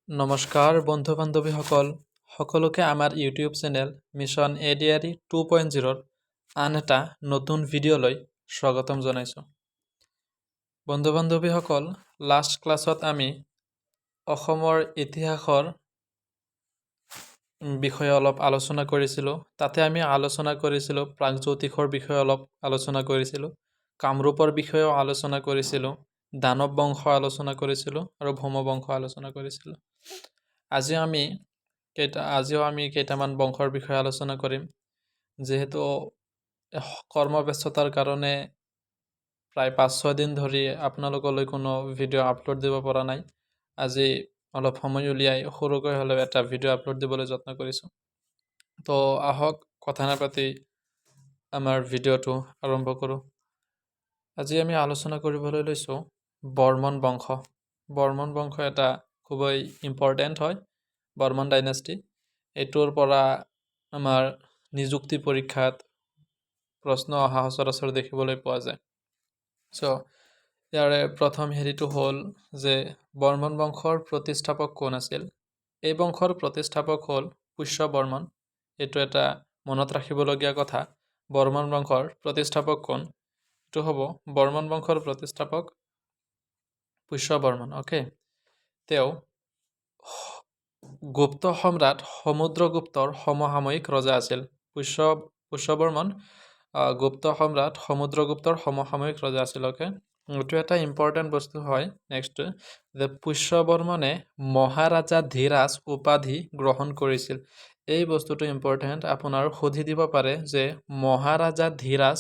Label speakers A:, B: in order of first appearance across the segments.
A: নমস্কাৰ বন্ধু বান্ধৱীসকল সকলোকে আমাৰ ইউটিউব চেনেল মিছন এডিআৰি 2.0ৰ আন এটা নতুন ভিডিঅ'লৈ স্বাগতম জনাইছোঁ। বন্ধু বান্ধৱীসকল, লাষ্ট ক্লাছত আমি অসমৰ ইতিহাসৰ বিষয়ে অলপ আলোচনা কৰিছিলোঁ। তাতে আমি আলোচনা কৰিছিলোঁ প্ৰাগজ্যোতিষৰ বিষয়ে অলপ আলোচনা কৰিছিলোঁ, কামৰূপৰ বিষয়েও আলোচনা কৰিছিলোঁ, দানৱ বংশ আলোচনা কৰিছিলোঁ আৰু ভৌম বংশ আলোচনা কৰিছিলোঁ। আজিও আমি কেইটামান বংশৰ বিষয়ে আলোচনা কৰিম। যিহেতু কৰ্মব্যস্ততাৰ কাৰণে প্ৰায় 5-6 দিন ধৰি আপোনালোকলৈ কোনো ভিডিঅ' আপলোড দিব পৰা নাই। আজি অলপ সময় উলিয়াই সৰুকৈ হ'লেও এটা ভিডিঅ' আপলোড দিবলৈ যত্ন কৰিছোঁ। তো আহক কথা নাপাতি আমাৰ ভিডিঅ'টো আৰম্ভ কৰোঁ। আজি আমি আলোচনা কৰিবলৈ লৈছোঁ বৰ্মন বংশ। বৰ্মন বংশ এটা খুবেই ইম্পৰ্টেণ্ট হয়, বৰ্মন ডাইনেষ্টি। এইটোৰ পৰা আমাৰ নিযুক্তি পৰীক্ষাত প্ৰশ্ন অহা সচৰাচৰ দেখিবলৈ পোৱা যায়। ইয়াৰে প্ৰথম হেৰিটো হ'ল যে বৰ্মন বংশৰ প্ৰতিষ্ঠাপক কোন আছিল? এই বংশৰ প্ৰতিষ্ঠাপক হ'ল পুষ্য বৰ্মন। এইটো এটা মনত ৰাখিবলগীয়া কথা। বৰ্মন বংশৰ প্ৰতিষ্ঠাপক কোন? এইটো হ'ব বৰ্মন বংশৰ প্ৰতিষ্ঠাপক পুষ্য বৰ্মন। তেওঁ গুপ্ত সম্ৰাট সমুদ্ৰগুপ্তৰ সমসাময়িক ৰজা আছিল। পুষ্য বৰ্মন গুপ্ত সম্ৰাট সমুদ্ৰগুপ্তৰ সমসাময়িক ৰজা আছিল। এইটো এটা ইম্পৰ্টেণ্ট বস্তু হয়। নেক্সট যে পুষ্য বৰ্মনে মহাৰাজা ধীৰাজ উপাধি গ্ৰহণ কৰিছিল। এই বস্তুটো ইম্পৰ্টেণ্ট। আপোনাৰ সুধি দিব পাৰে যে মহাৰাজা ধীৰাজ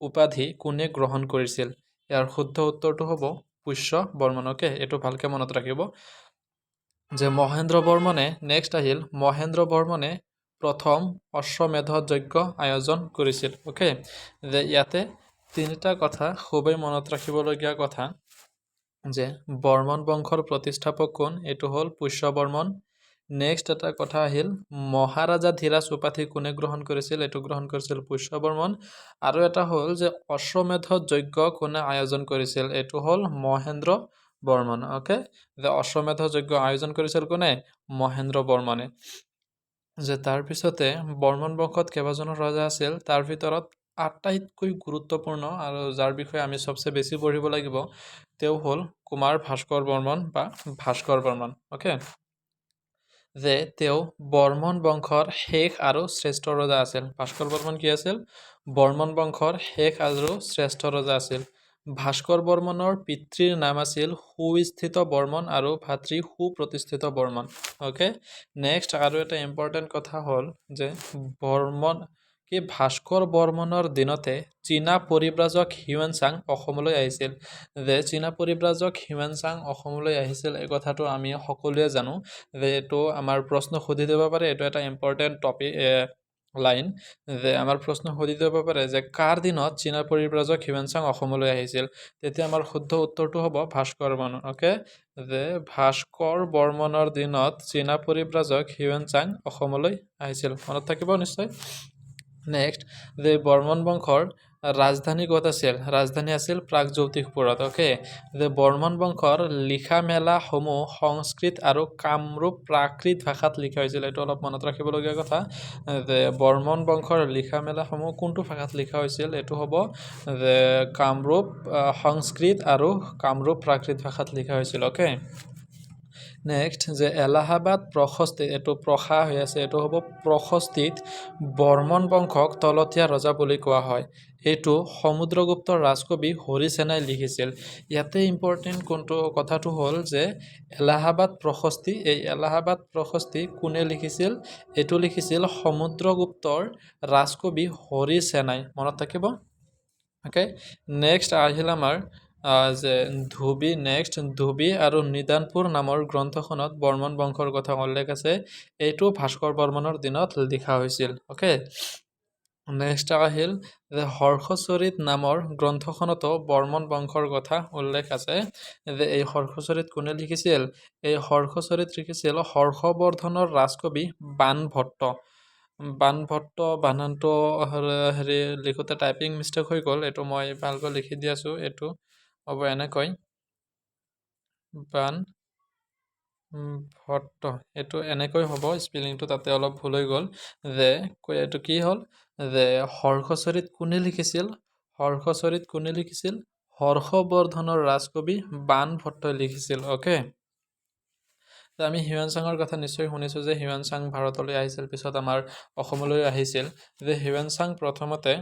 A: উপাধি কোনে গ্ৰহণ কৰিছিল? ইয়াৰ শুদ্ধ উত্তৰটো হ'ব পুষ্য বৰ্মন। এইটো ভালকৈ মনত ৰাখিব যে মহেন্দ্ৰ বৰ্মনে প্ৰথম অশ্বমেধ যজ্ঞ আয়োজন কৰিছিল। যে ইয়াতে তিনিটা কথা খুবেই মনত ৰাখিবলগীয়া কথা যে বৰ্মন বংশৰ প্ৰতিষ্ঠাপক কোন? এইটো হ'ল পুষ্য বৰ্মন। নেক্সট এটা কথা আহিল মহাৰাজা ধীৰাজ উপাধি কোনে গ্ৰহণ কৰিছিল? এইটো গ্ৰহণ কৰিছিল পুষ্য বৰ্মন। আৰু এটা হ'ল যে অশ্বমেধ যজ্ঞ কোনে আয়োজন কৰিছিল? এইটো হ'ল মহেন্দ্ৰ বৰ্মন। যে অশ্বমেধ যজ্ঞ আয়োজন কৰিছিল কোনে? মহেন্দ্ৰ বৰ্মনে। যে তাৰপিছতে বৰ্মন বংশত কেইবাজনো ৰজা আছিল, তাৰ ভিতৰত আটাইতকৈ গুৰুত্বপূৰ্ণ আৰু যাৰ বিষয়ে আমি চবচে বেছি পঢ়িব লাগিব তেওঁ হ'ল কুমাৰ ভাস্কৰ বৰ্মন বা ভাস্কৰ বৰ্মন। যে তেওঁ বৰ্মন বংশৰ শেষ আৰু শ্ৰেষ্ঠ ৰজা আছিল। ভাস্কৰ বৰ্মন কি আছিল? বৰ্মন বংশৰ শেষ আৰু শ্ৰেষ্ঠ ৰজা আছিল। ভাস্কৰ বৰ্মনৰ পিতৃৰ নাম আছিল সুস্থিত বৰ্মন আৰু ভাতৃ সুপ্ৰতিষ্ঠিত বৰ্মন। নেক্সট আৰু এটা ইম্পৰ্টেণ্ট কথা হ'ল যে ভাস্কৰ বৰ্মনৰ দিনতে চীনা পৰিব্ৰাজক হিউৱেন চাং অসমলৈ আহিছিল। যে চীনা পৰিব্ৰাজক হিউৱেন চাং অসমলৈ আহিছিল এই কথাটো আমি সকলোৱে জানো। যে এইটো আমাৰ প্ৰশ্ন সুধি দিব পাৰে। এইটো এটা ইম্পৰ্টেণ্ট লাইন যে আমাৰ প্ৰশ্ন সুধি দিব পাৰে যে কাৰ দিনত চীনা পৰিব্ৰাজক হিউৱেন চাং অসমলৈ আহিছিল? তেতিয়া আমাৰ শুদ্ধ উত্তৰটো হ'ব ভাস্কৰ বৰ্মন। যে ভাস্কৰ বৰ্মনৰ দিনত চীনা পৰিব্ৰাজক হিউৱেন চাং অসমলৈ আহিছিল। মনত থাকিব নিশ্চয়। নেক্সট যে বৰ্মন বংশৰ ৰাজধানী ক'ত আছিল? ৰাজধানী আছিল প্ৰাগজ্যোতিষপুৰত। যে বৰ্মন বংশৰ লিখা মেলাসমূহ সংস্কৃত আৰু কামৰূপ প্ৰাকৃত ভাষাত লিখা হৈছিল। এইটো অলপ মনত ৰাখিবলগীয়া কথা যে বৰ্মন বংশৰ লিখা মেলাসমূহ কোনটো ভাষাত লিখা হৈছিল? এইটো হ'ব যে কামৰূপ সংস্কৃত আৰু কামৰূপ প্ৰাকৃত ভাষাত লিখা হৈছিল। নেক্সট যে এলাহাবাদ প্ৰশস্তিত, এইটো প্ৰশা হৈ আছে, এইটো হ'ব প্ৰশস্তিত বৰ্মন বংশক তলতীয়া ৰজা বুলি কোৱা হয়। এইটো সমুদ্ৰগুপ্তৰ ৰাজকবি হৰিসেনাই লিখিছিল। ইয়াতে ইম্পৰ্টেণ্ট কোনটো কথাটো হ'ল যে এলাহাবাদ প্ৰশস্তি, এই এলাহাবাদ প্ৰশস্তি কোনে লিখিছিল? এইটো লিখিছিল সমুদ্ৰগুপ্তৰ ৰাজকবি হৰিসেনাই। মনত থাকিব। নেক্সট আহিল আমাৰ যে ধুবি আৰু নিদানপুৰ নামৰ গ্ৰন্থখনত বৰ্মন বংশৰ কথা উল্লেখ আছে। এইটো ভাস্কৰ বৰ্মনৰ দিনত লিখা হৈছিল। নেক্সট আহিল যে হৰ্ষচৰিত নামৰ গ্ৰন্থখনতো বৰ্মন বংশৰ কথা উল্লেখ আছে। যে এই হৰ্ষচৰিত কোনে লিখিছিল? এই হৰ্ষচৰিত লিখিছিল হৰ্ষবৰ্ধনৰ ৰাজকবি বাণভট্ট। বানানটো লিখোঁতে টাইপিং মিষ্টেক হৈ গ'ল। এইটো মই ভালকৈ লিখি দি আছোঁ। এইটো হ'ব এনেকৈ ভট্ট এইটো এনেকৈ হ'ব, স্পেলিংটো তাতে অলপ ভুল হৈ গ'ল। যে এইটো কি হ'ল যে হৰ্ষচৰিত কোনে লিখিছিল? হৰ্ষবৰ্ধনৰ ৰাজকবি বাণ ভট্টই লিখিছিল। অ'কে, তো আমি হিউৱেন চাঙৰ কথা নিশ্চয় শুনিছোঁ যে হিউৱেন চাং ভাৰতলৈ আহিছিল, পিছত আমাৰ অসমলৈ আহিছিল। যে হিউৱেন চাং প্ৰথমতে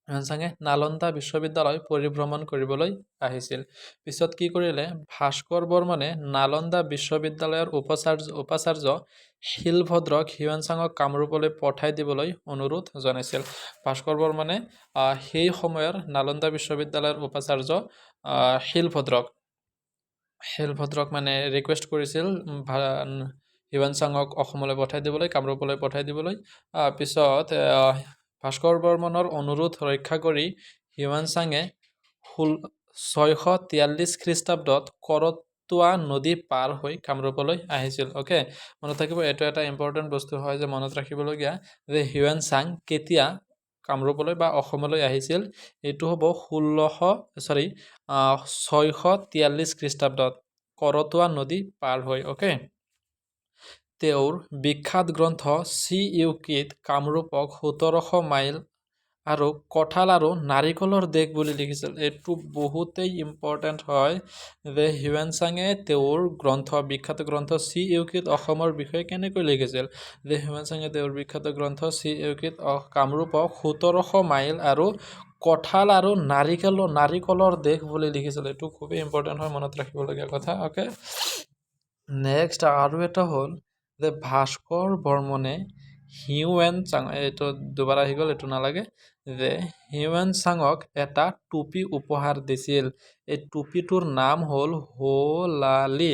A: হিউৱেন চাঙে নালন্দা বিশ্ববিদ্যালয় পৰিভ্ৰমণ কৰিবলৈ আহিছিল। পিছত কি কৰিলে, ভাস্কৰ বৰ্মনে নালন্দা বিশ্ববিদ্যালয়ৰ উপাচাৰ্য শিলভদ্ৰক হিউৱেন চাঙক কামৰূপলৈ পঠাই দিবলৈ অনুৰোধ জনাইছিল। ভাস্কৰ বৰ্মনে সেই সময়ৰ নালন্দা বিশ্ববিদ্যালয়ৰ উপাচাৰ্য শিলভদ্ৰক মানে ৰিকুৱেষ্ট কৰিছিল হিউৱেন চাঙক অসমলৈ পঠাই দিবলৈ, কামৰূপলৈ পঠাই দিবলৈ। পিছত ভাস্কৰ বৰ্মনৰ অনুৰোধ ৰক্ষা কৰি হিউৱেন চাঙে 643 খ্ৰীষ্টাব্দত কৰতোৱা নদী পাৰ হৈ কামৰূপলৈ আহিছিল। অ'কে, মনত ৰাখিব, এইটো এটা ইম্পৰ্টেণ্ট বস্তু হয় যে মনত ৰাখিবলগীয়া, যে হিউৱেন চাং কেতিয়া কামৰূপলৈ বা অসমলৈ আহিছিল। এইটো হ'ব 643 খ্ৰীষ্টাব্দত কৰতোৱা নদী পাৰ হৈ। অ'কে, তেওঁৰ বিখ্যাত গ্ৰন্থ চি ইউকিত কামৰূপক 1700 মাইল আৰু কঁঠাল আৰু নাৰিকলৰ দেশ বুলি লিখিছিল। এইটো বহুতেই ইম্পৰ্টেণ্ট হয় যে হিউৱেন চাঙে তেওঁৰ বিখ্যাত গ্ৰন্থ চি ইউকিত অসমৰ বিষয়ে কেনেকৈ লিখিছিল। যে হিউৱেন চাঙে তেওঁৰ বিখ্যাত গ্ৰন্থ চি ইউকিত কামৰূপক 1700 মাইল আৰু কঁঠাল আৰু নাৰিকলৰ দেশ বুলি লিখিছিল। এইটো খুবেই ইম্পৰ্টেণ্ট হয়, মনত ৰাখিবলগীয়া কথা। অ'কে, নেক্সট আৰু এটা হ'ল যে ভাস্কৰ বৰ্মনে হিউৱেন চাং, এইটো দুবাৰ আহি গ'ল, এইটো নালাগে, যে হিউৱেন চাঙক এটা টুপি উপহাৰ দিছিল। এই টুপিটোৰ নাম হ'ল হোলালি।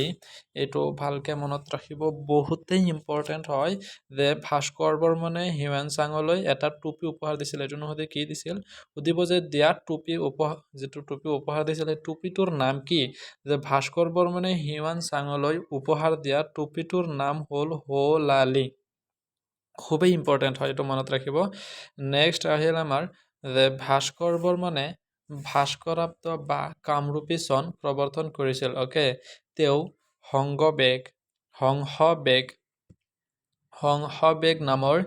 A: এইটো ভালকৈ মনত ৰাখিব, বহুতেই ইম্পৰ্টেণ্ট হয় যে ভাস্কৰ বৰ্মনে হিউৱেন চাঙলৈ এটা টুপি উপহাৰ দিছিল। এইটো নহ'লে কি দিছিল সুধিব, যে দিয়া যিটো টুপি উপহাৰ দিছিল সেই টুপিটোৰ নাম কি? যে ভাস্কৰ বৰ্মনে হিউৱেন চাঙলৈ উপহাৰ দিয়া টুপিটোৰ নাম হ'ল হোলালি। খুবেই ইম্পৰ্টেণ্ট হয়, এইটো মনত ৰাখিব। নেক্সট আহিল আমাৰ যে ভাস্কৰ বৰ্মনে ভাস্কৰাব্দ বা কামৰূপী চন প্ৰৱৰ্তন কৰিছিল। অ'কে, তেওঁ হংসবেগ নামৰ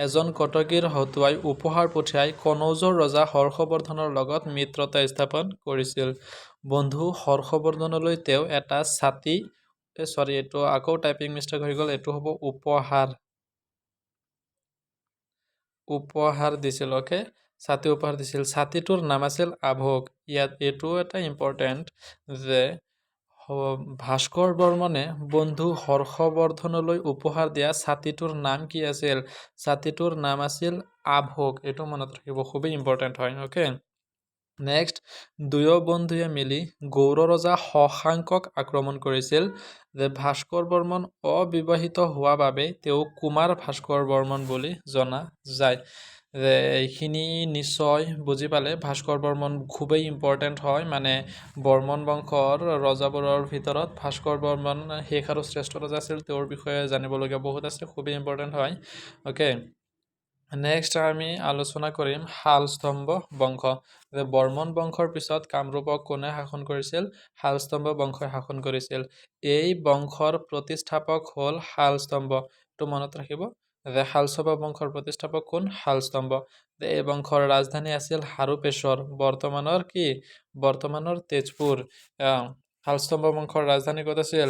A: এজন কটকীৰ হতুৱাই উপহাৰ পঠিয়াই কনৌজৰ ৰজা হৰ্ষবৰ্ধনৰ লগত মিত্ৰতা স্থাপন কৰিছিল। বন্ধু হৰ্ষবৰ্ধনলৈ তেওঁ এটা এইটো আকৌ টাইপিং মিষ্টেক হৈ গ'ল, এইটো হ'ব উপহাৰ দিছিল। অ'কে, ছাতি উপহাৰ দিছিল। ছাতিটোৰ নাম আছিল আভোগ। এইটো এটা ইম্পৰ্টেণ্ট যে ভাস্কৰ বৰ্মনে বন্ধু হৰ্ষবৰ্ধনলৈ উপহাৰ দিয়া ছাতিটোৰ নাম কি আছিল? ছাতিটোৰ নাম আছিল আভোগ। এইটো মনত ৰাখিব, খুবেই ইম্পৰ্টেণ্ট হয়। অ'কে, নেক্সট, দুয়ো বন্ধুৱে মিলি গৌড় ৰজা শশাংকক আক্ৰমণ কৰিছিল। যে ভাস্কৰ বৰ্মন অবিবাহিত হোৱা বাবে তেওঁ কুমাৰ ভাস্কৰ বৰ্মন বুলি জনা যায়। যে এইখিনি নিশ্চয় বুজি পালে, ভাস্কৰ বৰ্মন খুবেই ইম্পৰ্টেণ্ট হয়, মানে বৰ্মন বংশৰ ৰজাবোৰৰ ভিতৰত ভাস্কৰ বৰ্মন শেষ আৰু শ্ৰেষ্ঠ ৰজা আছিল। তেওঁৰ বিষয়ে জানিবলগীয়া বহুত আছে, খুবেই ইম্পৰ্টেণ্ট হয়। অ'কে, নেক্সট আমি আলোচনা কৰিম শালস্তম্ভ বংশ। যে বৰ্মন বংশৰ পিছত কামৰূপক কোনে শাসন কৰিছিল? শালস্তম্ভ বংশই শাসন কৰিছিল। এই বংশৰ প্ৰতিষ্ঠাপক হ'ল শালস্তম্ভ। এইটো মনত ৰাখিব যে শালস্তম্ভ বংশৰ প্ৰতিষ্ঠাপক কোন? শালস্তম্ভ। এই বংশৰ ৰাজধানী আছিল হাৰুপেশ্বৰ, বৰ্তমানৰ তেজপুৰ। শালস্তম্ভ বংশৰ ৰাজধানী ক'ত আছিল?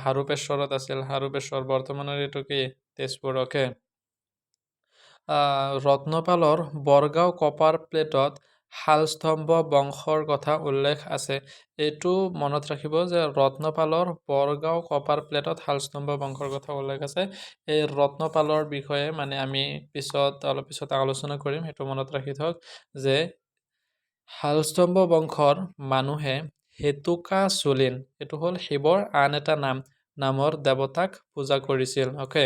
A: হাৰুপেশ্বৰত আছিল। হাৰুপেশ্বৰ, বৰ্তমানৰ এইটো কি? তেজপুৰ। অ'কে, ৰত্নপালৰ বৰগাঁও কপাৰ প্লেটত শালস্তম্ভ বংশৰ কথা উল্লেখ আছে। এইটো মনত ৰাখিব যে ৰত্নপালৰ বৰগাঁও কপাৰ প্লেটত শালস্তম্ভ বংশৰ কথা উল্লেখ আছে। এই ৰত্নপালৰ বিষয়ে মানে আমি অলপ পিছত আলোচনা কৰিম, সেইটো মনত ৰাখি থওক। যে শালস্তম্ভ বংশৰ মানুহে হেতুকাচুলিন, এইটো হ'ল শিৱৰ আন এটা নামৰ দেৱতাক পূজা কৰিছিল। অ'কে,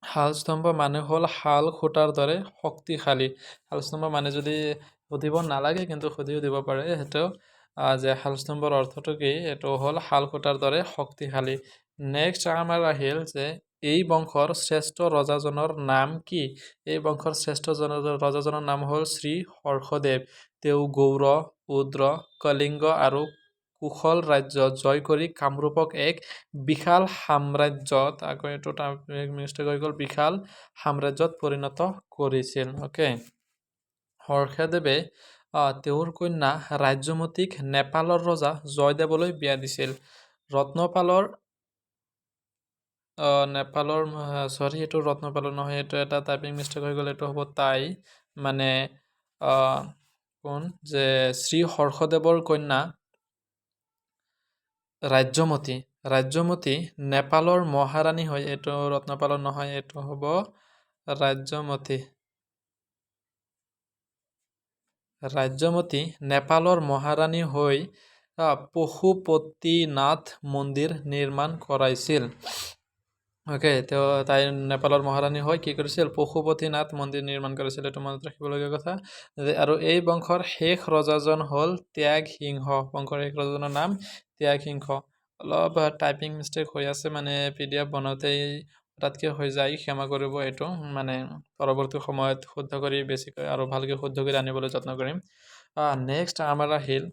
A: শালস্তম্ভ মানে হ'ল শাল খুঁটাৰ দৰে শক্তিশালী। শালস্তম্ভ মানে যদি সুধিব নালাগে, কিন্তু সুধিও দিব পাৰে সেইটো, যে শালস্তম্ভৰ অৰ্থটো কি? এইটো হ'ল শাল খুঁটাৰ দৰে শক্তিশালী। নেক্সট আমাৰ আহিল যে এই বংশৰ শ্ৰেষ্ঠ ৰজাজনৰ নাম কি? এই বংশৰ শ্ৰেষ্ঠ ৰজাজনৰ নাম হ'ল শ্ৰী হৰ্ষদেৱ। তেওঁ গৌড়, উদ্ৰ, কলিংগ আৰু কুশল ৰাজ্য জয় কৰি কামৰূপক এক বিশাল সাম্ৰাজ্যত, আকৌ এইটো মিষ্টেক হৈ গ'ল, বিশাল সাম্ৰাজ্যত পৰিণত কৰিছিল। অ'কে, হৰ্ষদেৱে তেওঁৰ কন্যা ৰাজ্যমতীক নেপালৰ ৰজা জয়দেৱলৈ বিয়া দিছিল। ৰত্নপালৰ নেপালৰ চৰি, এইটো ৰত্নপালৰ নহয়, এইটো এটা টাইপিং মিষ্টেক হৈ গ'ল, এইটো হ'ব তাই, মানে কোন যে শ্ৰী হৰ্ষদেৱৰ কন্যা ৰাজ্যমতী নেপালৰ মহাৰাণী হয়, এইটো ৰত্নপালৰ নহয়, এইটো হ'ব ৰাজ্যমতী নেপালৰ মহাৰাণী হৈ পশুপতিনাথ মন্দিৰ নিৰ্মাণ কৰাইছিল। অ'কে, তাই নেপালৰ মহাৰাণী হৈ কি কৰিছিল? পশুপতিনাথ মন্দিৰ নিৰ্মাণ কৰিছিল। এইটো মনত ৰাখিবলগীয়া কথা। আৰু এই বংশৰ শেষ ৰজাজন হ'ল ত্যাগসিংহ। বংশৰ শেষ ৰজাজনৰ নাম ত্যাগসিংহ। অলপ টাইপিং মিষ্টেক হৈ আছে, মানে PDF বনাওঁতেই তাতকৈ হৈ যায়, ক্ষমা কৰিব। এইটো মানে পৰৱৰ্তী সময়ত শুদ্ধ কৰি বেছিকৈ আৰু ভালকৈ শুদ্ধ কৰি আনিবলৈ যত্ন কৰিম। নেক্সট আমাৰ আহিল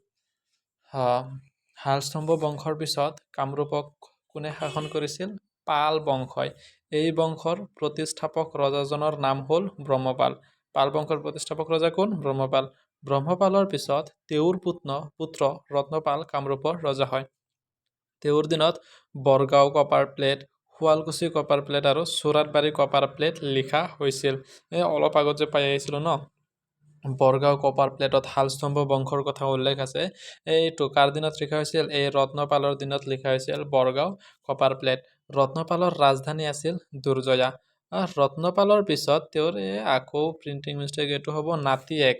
A: শালস্তম্ভ বংশৰ পিছত কামৰূপক কোনে শাসন কৰিছিল? পাল বংশই। এই বংশৰ প্ৰতিষ্ঠাপক ৰজাজনৰ নাম হ'ল ব্ৰহ্মপাল। পাল বংশৰ প্ৰতিষ্ঠাপক ৰজা কোন? ব্ৰহ্মপাল। ব্ৰহ্মপালৰ পিছত তেওঁৰ পুত্ৰ ৰত্নপাল কামৰূপৰ ৰজা হয়। তেওঁৰ দিনত Borgaon copper plate, Sualkuchi copper plate আৰু চোৰাতবাৰী কপাৰ প্লেট লিখা হৈছিল। এই অলপ আগত যে পাই আহিছিলোঁ ন, বৰগাঁও কপাৰ প্লেটত শালস্তম্ভ বংশৰ কথা উল্লেখ আছে। এইটো কাৰ দিনত লিখা হৈছিল? এই ৰত্নপালৰ দিনত লিখা হৈছিল বৰগাঁও কপাৰ প্লেট। ৰত্নপালৰ ৰাজধানী আছিল দুৰ্জয়া। ৰত্নপালৰ পিছত তেওঁৰ আকৌ প্ৰিণ্টিং মিষ্টেক, এইটো হ'ব নাতিয়েক।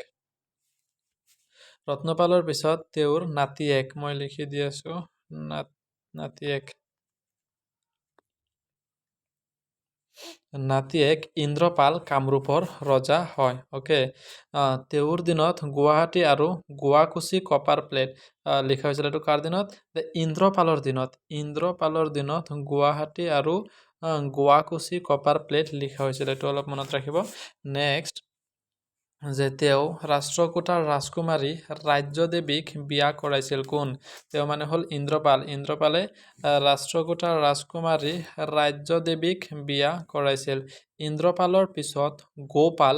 A: ৰত্নপালৰ পিছত তেওঁৰ নাতিয়েক, মই লিখি দি আছোঁ, নাতিয়েক ইন্দ্ৰপাল কামৰূপৰ ৰজা হয়। অ'কে, তেওঁৰ দিনত গুৱাহাটী আৰু গুৱাকুচি কপাৰ প্লেট লিখা হৈছিল। এইটো কাৰ দিনত? ইন্দ্ৰপালৰ দিনত গুৱাহাটী আৰু গুৱাকুচি কপাৰ প্লেট লিখা হৈছিল। এইটো অলপ মনত ৰাখিব। নেক্সট, যে তেওঁ ৰাষ্ট্ৰকূটাৰ ৰাজকুমাৰী ৰাজ্যদেৱীক বিয়া কৰাইছিল। কোন? তেওঁ মানে হ'ল ইন্দ্ৰপাল। ইন্দ্ৰপালে ৰাষ্ট্ৰকূটাৰ ৰাজকুমাৰী ৰাজ্যদেৱীক বিয়া কৰাইছিল। ইন্দ্ৰপালৰ পিছত গোপাল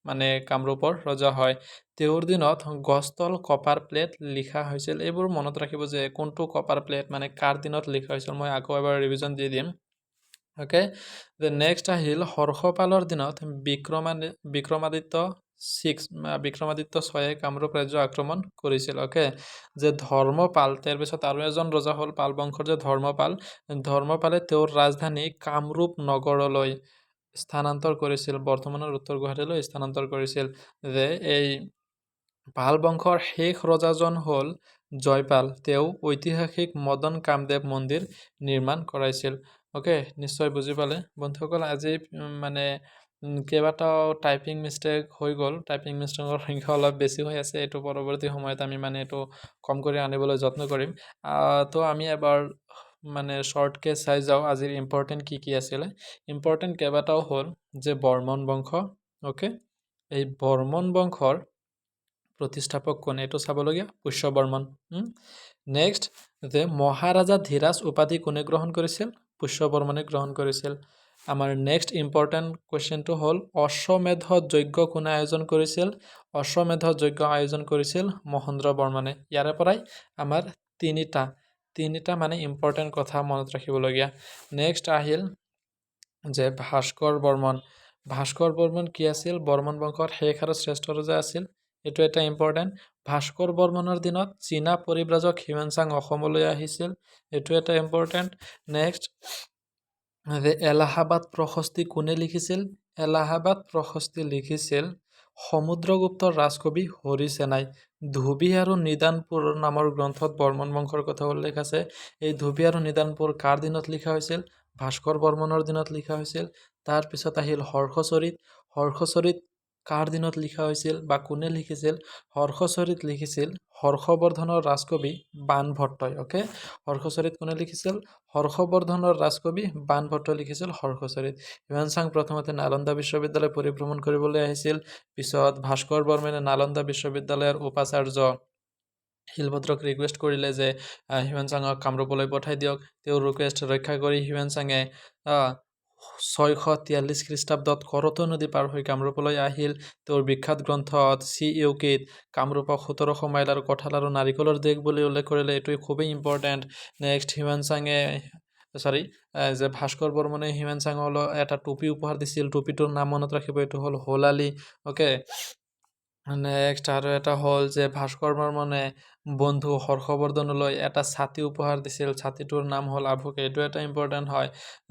A: মানে কামৰূপৰ ৰজা হয়। তেওঁৰ দিনত গছতল কপাৰ প্লেট লিখা হৈছিল। এইবোৰ মনত ৰাখিব যে কোনটো কপাৰ প্লেট মানে কাৰ দিনত লিখা হৈছিল। মই আকৌ এবাৰ ৰিভিজন দি দিম। অ'কে, নেক্সট আহিল হৰ্ষপালৰ দিনত বিক্ৰমাদিত্য 6 কামৰূপ ৰাজ্য আক্ৰমণ কৰিছিল। অ'কে, যে ধৰ্মপাল, তাৰ পিছত আৰু এজন ৰজা হ'ল পাল বংশৰ যে ধৰ্মপালে তেওঁৰ ৰাজধানী কামৰূপ নগৰলৈ স্থানান্তৰ কৰিছিল, বৰ্তমানৰ উত্তৰ গুৱাহাটীলৈ স্থানান্তৰ কৰিছিল। যে এই পাল বংশৰ শেষ ৰজাজন হ'ল জয়পাল। তেওঁ ঐতিহাসিক মদন কামদেৱ মন্দিৰ নিৰ্মাণ কৰাইছিল। অ'কে, নিশ্চয় বুজি পালে বন্ধুসকল। আজি মানে কেইবাটাও টাইপিং মিষ্টেক হৈ গ'ল। টাইপিং মিষ্টেকৰ সংখ্যা অলপ বেছি হৈ আছে। এইটো পৰৱৰ্তী সময়ত আমি মানে এইটো কম কৰি আনিবলৈ যত্ন কৰিম। তো আমি এবাৰ মানে শ্বৰ্টকৈ চাই যাওঁ আজিৰ ইম্পৰ্টেণ্ট কি আছিলে। ইম্পৰ্টেণ্ট কেইবাটাও হ'ল যে বৰ্মন বংশ। অ'কে, এই বৰ্মন বংশৰ প্ৰতিষ্ঠাপক কোন? এইটো চাবলগীয়া, পুষ্য বৰ্মন। নেক্সট, যে মহাৰাজা ধীৰাজ উপাধি কোনে গ্ৰহণ কৰিছিল? পুষ্য বৰ্মনে গ্ৰহণ কৰিছিল। আমাৰ নেক্সট ইম্পৰ্টেণ্ট কুৱেশ্যনটো হ'ল অশ্বমেধ যজ্ঞ কোনে আয়োজন কৰিছিল? অশ্বমেধ যজ্ঞ আয়োজন কৰিছিল মহেন্দ্ৰ বৰ্মনে। ইয়াৰে পৰাই আমাৰ তিনিটা মানে ইম্পৰ্টেণ্ট কথা মনত ৰাখিবলগীয়া। নেক্সট আহিল যে ভাস্কৰ বৰ্মন কি আছিল? বৰ্মন বংশৰ শেষ আৰু শ্ৰেষ্ঠ ৰজা আছিল। এইটো এটা ইম্পৰ্টেণ্ট। ভাস্কৰ বৰ্মনৰ দিনত চীনা পৰিব্ৰাজক হিউৱেনচাং অসমলৈ আহিছিল। এইটো এটা ইম্পৰ্টেণ্ট। নেক্সট, যে এলাহাবাদ প্ৰশস্তি কোনে লিখিছিল? এলাহাবাদ প্ৰশস্তি লিখিছিল সমুদ্ৰগুপ্তৰ ৰাজকবি হৰিসেনাই। ধুবি আৰু নিদানপুৰ নামৰ গ্ৰন্থত বৰ্মন বংশৰ কথা উল্লেখ আছে। এই ধুবি আৰু নিদানপুৰ কাৰ দিনত লিখা হৈছিল? ভাস্কৰ বৰ্মনৰ দিনত লিখা হৈছিল। তাৰপিছত আহিল হৰ্ষচৰিত কাৰ দিনত লিখা হৈছিল বা কোনে লিখিছিল? হৰ্ষচৰিত লিখিছিল হৰ্ষবৰ্ধনৰ ৰাজকবি বাণভট্টই। অ'কে, হৰ্ষচৰিত কোনে লিখিছিল? হৰ্ষবৰ্ধনৰ ৰাজকবি বাণভট্টই লিখিছিল হৰ্ষচৰিত। হিউৱেনচাং প্ৰথমতে নালন্দা বিশ্ববিদ্যালয় পৰিভ্ৰমণ কৰিবলৈ আহিছিল। পিছত ভাস্কৰ বৰ্মনে নালন্দা বিশ্ববিদ্যালয়ৰ উপাচাৰ্য শিলভদ্ৰক ৰিকুৱেষ্ট কৰিলে যে হিউৱেন চাঙক কামৰূপলৈ পঠাই দিয়ক। তেওঁৰ ৰিকুৱেষ্ট ৰক্ষা কৰি হিউৱেন চাঙে 643 খ্ৰীষ্টাব্দত কৰতৈ নদী পাৰ হৈ কামৰূপলৈ আহিল। তেওঁৰ বিখ্যাত গ্ৰন্থত চি ইউকিত কামৰূপক 1700 মাইল আৰু কঁঠাল আৰু নাৰিকলৰ দেশ বুলি উল্লেখ কৰিলে। এইটোৱে খুবেই ইম্পৰ্টেণ্ট। নেক্সট হিউৱেন চাঙে যে ভাস্কৰ বৰ্মনে হিউৱেন চাঙলৈ এটা টুপি উপহাৰ দিছিল। টুপিটোৰ নাম মনত ৰাখিব, এইটো হ'ল হোলালি। অ'কে, নেক্সট আৰু এটা হ'ল যে ভাস্কৰ বৰ্মনে বন্ধু হৰ্ষবৰ্ধনলৈ এটা ছাতি উপহাৰ দিছিল। ছাতিটোৰ নাম হ'ল আভুকে। এইটো এটা ইম্পৰ্টেণ্ট হয়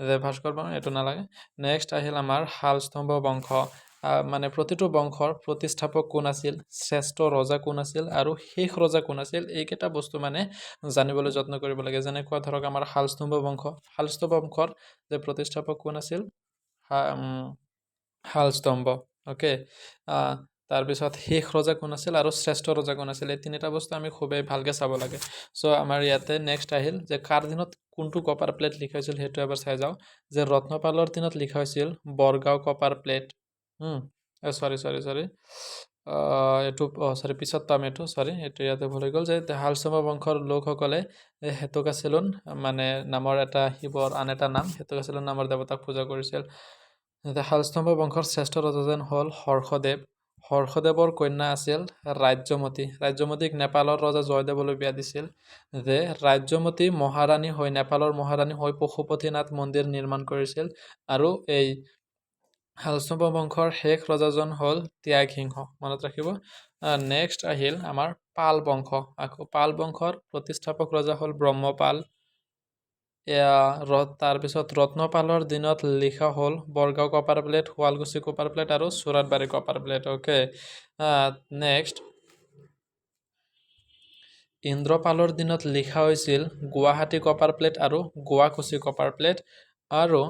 A: যে ভাস্কৰ বৰ্মন, এইটো নালাগে। নেক্সট আহিল আমাৰ শালস্তম্ভ বংশ। মানে প্ৰতিটো বংশৰ প্ৰতিষ্ঠাপক কোন আছিল, শ্ৰেষ্ঠ ৰজা কোন আছিল আৰু শেষ ৰজা কোন আছিল, এইকেইটা বস্তু মানে জানিবলৈ যত্ন কৰিব লাগে। যেনেকুৱা ধৰক আমাৰ শালস্তম্ভ বংশ। শালস্তম্ভ বংশৰ যে প্ৰতিষ্ঠাপক কোন আছিল, শালস্তম্ভ। অ'কে, তাৰপিছত শেষ ৰজা কোন আছিল আৰু শ্ৰেষ্ঠ ৰজা কোন আছিল, এই তিনিটা বস্তু আমি খুবেই ভালকৈ চাব লাগে। চ' আমাৰ ইয়াতে নেক্সট আহিল যে কাৰ দিনত কোনটো কপাৰ প্লেট লিখা হৈছিল, সেইটো এবাৰ চাই যাওঁ। যে ৰত্নপালৰ দিনত লিখা হৈছিল বৰগাঁও কপাৰ প্লেট। এইটো পিছত পাম এইটো, এইটো ইয়াতে ভুল হৈ গ'ল। যে শালস্তম্ভ বংশৰ লোকসকলে হেতুকাচেলুন মানে নামৰ এটা শিৱৰ আন এটা নাম, হেতুকাচেলুন নামৰ দেৱতাক পূজা কৰিছিল। শালস্তম্ভ বংশৰ শ্ৰেষ্ঠ ৰজাজন হ'ল হৰ্ষদেৱ। হৰ্ষদেৱৰ কন্যা আছিল ৰাজ্যমতী। ৰাজ্যমতীক নেপালৰ ৰজা জয়দেৱলৈ বিয়া দিছিল। যে ৰাজ্যমতী মহাৰাণী হৈ নেপালৰ মহাৰাণী হৈ পশুপতিনাথ মন্দিৰ নিৰ্মাণ কৰিছিল। আৰু এই শালস্তম্ভ বংশৰ শেষ ৰজাজন হ'ল ত্যাগসিংহ, মনত ৰাখিব। নেক্সট আহিল আমাৰ পাল বংশ। আকৌ পাল বংশৰ প্ৰতিষ্ঠাপক ৰজা হ'ল ব্ৰহ্মপাল। তাৰপিছত ৰত্নপালৰ দিনত লিখা হ'ল Borgaon copper plate, Sualkuchi copper plate আৰু চুৰাটবাৰী কপাৰ প্লেট। অ'কে, নেক্সট ইন্দ্ৰপালৰ দিনত লিখা হৈছিল গুৱাহাটী কপাৰ প্লেট আৰু গুৱাকুচি কপাৰ প্লেট। আৰু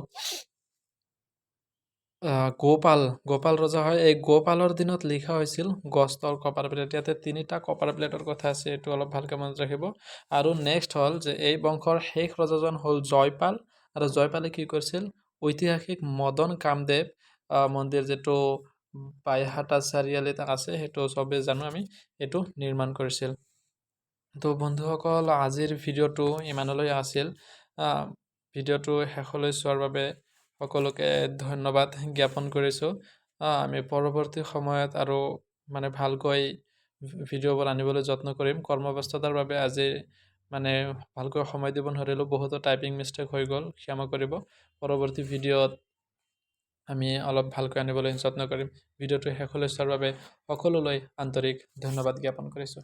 A: গোপাল ৰজা হয়, এই গোপালৰ দিনত লিখা হৈছিল গছতল কপাৰ প্লেট। ইয়াতে তিনিটা কপাৰ প্লেটৰ কথা আছে, এইটো অলপ ভালকৈ মনত ৰাখিব। আৰু নেক্সট হ'ল যে এই বংশৰ শেষ ৰজাজন হ'ল জয়পাল। আৰু জয়পালে কি কৰিছিল, ঐতিহাসিক মদন কামদেৱ মন্দিৰ, যিটো বাইহাটা চাৰিআলিত আছে, সেইটো চবেই জানো আমি, এইটো নিৰ্মাণ কৰিছিল। তো বন্ধুসকল, আজিৰ ভিডিঅ'টো ইমানলৈ আছিল। ভিডিঅ'টো শেষলৈ চোৱাৰ বাবে সকলোকে ধন্যবাদ জ্ঞাপন কৰিছোঁ। আমি পৰৱৰ্তী সময়ত আৰু মানে ভালকৈ ভিডিঅ'বোৰ আনিবলৈ যত্ন কৰিম। কৰ্মব্যস্ততাৰ বাবে আজি মানে ভালকৈ সময় দিব নোৱাৰিলোঁ, বহুতো টাইপিং মিষ্টেক হৈ গ'ল, ক্ষমা কৰিব। পৰৱৰ্তী ভিডিঅ'ত আমি অলপ ভালকৈ আনিবলৈ যত্ন কৰিম। ভিডিঅ'টো শেষলৈ চোৱাৰ বাবে সকলোলৈ আন্তৰিক ধন্যবাদ জ্ঞাপন কৰিছোঁ।